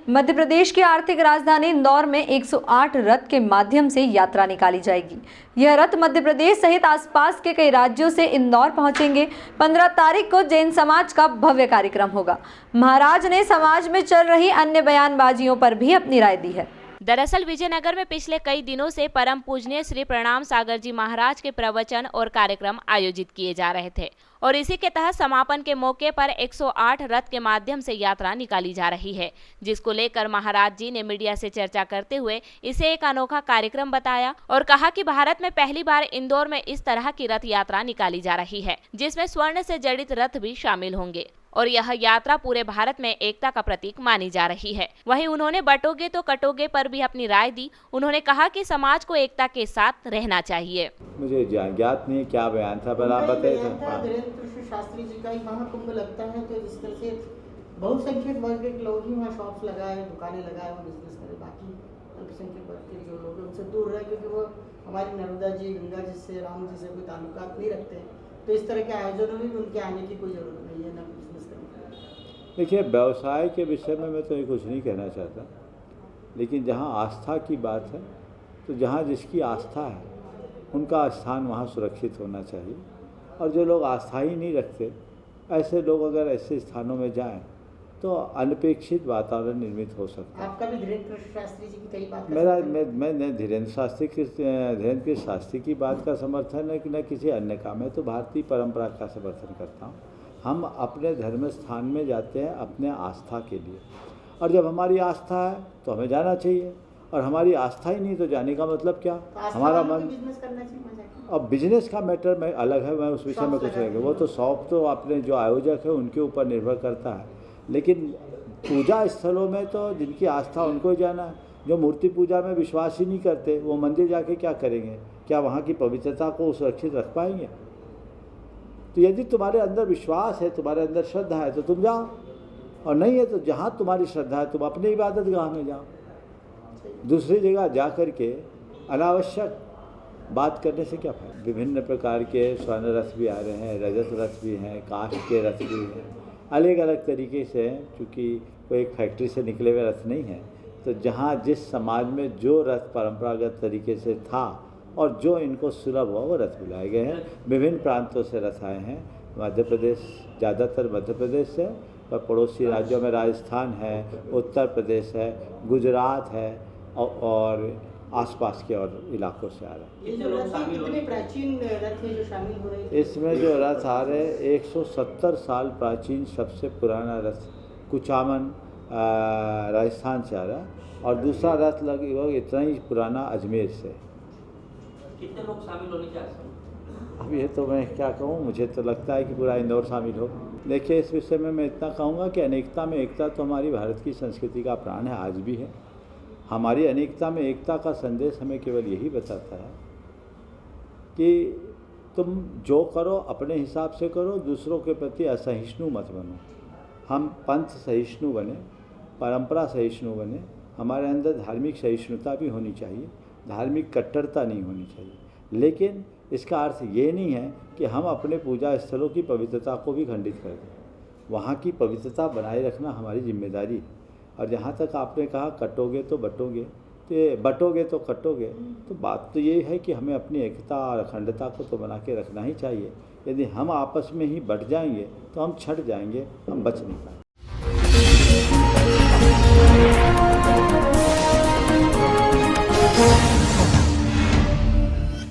मध्य प्रदेश की आर्थिक राजधानी इंदौर में 108 रथ के माध्यम से यात्रा निकाली जाएगी। यह रथ मध्य प्रदेश सहित आसपास के कई राज्यों से इंदौर पहुंचेंगे। 15 तारीख को जैन समाज का भव्य कार्यक्रम होगा। महाराज ने समाज में चल रही अन्य बयानबाजियों पर भी अपनी राय दी है। दरअसल विजयनगर में पिछले कई दिनों से परम पूजनीय श्री प्रणाम सागर जी महाराज के प्रवचन और कार्यक्रम आयोजित किए जा रहे थे और इसी के तहत समापन के मौके पर 108 रथ के माध्यम से यात्रा निकाली जा रही है, जिसको लेकर महाराज जी ने मीडिया से चर्चा करते हुए इसे एक अनोखा कार्यक्रम बताया और कहा कि भारत में पहली बार इंदौर में इस तरह की रथ यात्रा निकाली जा रही है, जिसमें स्वर्ण से जड़ित रथ भी शामिल होंगे और यह यात्रा पूरे भारत में एकता का प्रतीक मानी जा रही है। वहीं उन्होंने बटोगे तो कटोगे पर भी अपनी राय दी। उन्होंने कहा कि समाज को एकता के साथ रहना चाहिए। मुझे ज्ञात नहीं क्या बयान था, पर आप बताइए। धीरेन्द्र शास्त्री जी का ही महाकुंभ लगता है, तो जिस तरह से बहुसंख्यक वर्ग के लोग ही वहाँ शॉप्स लगाए, दुकानें लगाए, वो बिजनेस करें, बाकी अल्पसंख्यक वर्ग के जो लोग हैं उनसे दूर रहे, क्योंकि वो हमारी नर्मदा जी, गंगा जी से, राम जी से कोई ताल्लुकात नहीं रखते हैं। तो इस तरह के आयोजनों में भी उनके आने की कोई ज़रूरत नहीं है, ना बिजनेस करने की। देखिए, व्यवसाय के विषय में मैं तो कुछ नहीं कहना चाहता, लेकिन जहाँ आस्था की बात है तो जहाँ जिसकी आस्था है उनका स्थान वहाँ सुरक्षित होना चाहिए। और जो लोग आस्था ही नहीं रखते, ऐसे लोग अगर ऐसे स्थानों में जाएं तो अनपेक्षित वातावरण निर्मित हो सकता है। आपका भी धीरेन्द्र शास्त्री जी की कई बात मैं धीरेन्द्र शास्त्री की बात का समर्थन है कि न किसी अन्य का। मैं तो भारतीय परंपरा का समर्थन करता हूँ। हम अपने धर्म स्थान में जाते हैं अपने आस्था के लिए, और जब हमारी आस्था है तो हमें जाना चाहिए, और हमारी आस्था ही नहीं तो जाने का मतलब क्या? हमारा मन बिजनेस करना चाहिए। अब बिजनेस का मैटर में अलग है, मैं उस विषय में कुछ नहीं, वो तो शॉप तो अपने जो आयोजक है उनके ऊपर निर्भर करता है। लेकिन पूजा स्थलों में तो जिनकी आस्था उनको ही जाना है। जो मूर्ति पूजा में विश्वास ही नहीं करते, वो मंदिर जाके क्या करेंगे? क्या वहाँ की पवित्रता को सुरक्षित रख पाएंगे? तो यदि तुम्हारे अंदर विश्वास है, तुम्हारे अंदर श्रद्धा है, तो तुम जाओ, और नहीं है तो जहाँ तुम्हारी श्रद्धा है तुम अपने इबादत गाह में जाओ। दूसरी जगह जा कर के अनावश्यक बात करने से क्या फायदा? विभिन्न प्रकार के स्वर्ण रथ भी आ रहे हैं, रजत रथ भी हैं, काष्ठ के रथ भी हैं, अलग अलग तरीके से हैं। चूँकि कोई एक फैक्ट्री से निकले हुए रथ नहीं है, तो जहाँ जिस समाज में जो रथ परंपरागत तरीके से था और जो इनको सुलभ हुआ वो रथ बुलाए गए हैं। विभिन्न प्रांतों से रथ आए हैं। मध्य प्रदेश, ज़्यादातर मध्य प्रदेश से, और पड़ोसी राज्यों में राजस्थान है, उत्तर प्रदेश है, गुजरात है, और आसपास के और इलाकों से आ रहा है। कितने प्राचीन रथ हैं जो शामिल हो रहे हैं? इसमें जो रथ आ रहे हैं 170 साल प्राचीन सबसे पुराना रथ कुचामन राजस्थान से आ रहा है, और दूसरा रथ लगभग इतना ही पुराना अजमेर से। कितने लोग शामिल होने के आस? अब ये तो मैं क्या कहूँ, मुझे तो लगता है कि पूरा इंदौर शामिल हो। देखिए, इस विषय में मैं इतना कहूँगा कि अनेकता में एकता तो हमारी भारत की संस्कृति का प्राण है, आज भी है। हमारी अनेकता में एकता का संदेश हमें केवल यही बताता है कि तुम जो करो अपने हिसाब से करो, दूसरों के प्रति असहिष्णु मत बनो। हम पंथ सहिष्णु बने, परंपरा सहिष्णु बने, हमारे अंदर धार्मिक सहिष्णुता भी होनी चाहिए, धार्मिक कट्टरता नहीं होनी चाहिए। लेकिन इसका अर्थ ये नहीं है कि हम अपने पूजा स्थलों की पवित्रता को भी खंडित कर दें। वहाँ की पवित्रता बनाए रखना हमारी जिम्मेदारी है। और जहाँ तक आपने कहा कटोगे तो बटोगे, तो बटोगे तो कटोगे, तो बात तो ये है कि हमें अपनी एकता और अखंडता को तो बना के रखना ही चाहिए। यदि हम आपस में ही बट जाएंगे तो हम छट जाएंगे, हम बच नहीं पाएंगे।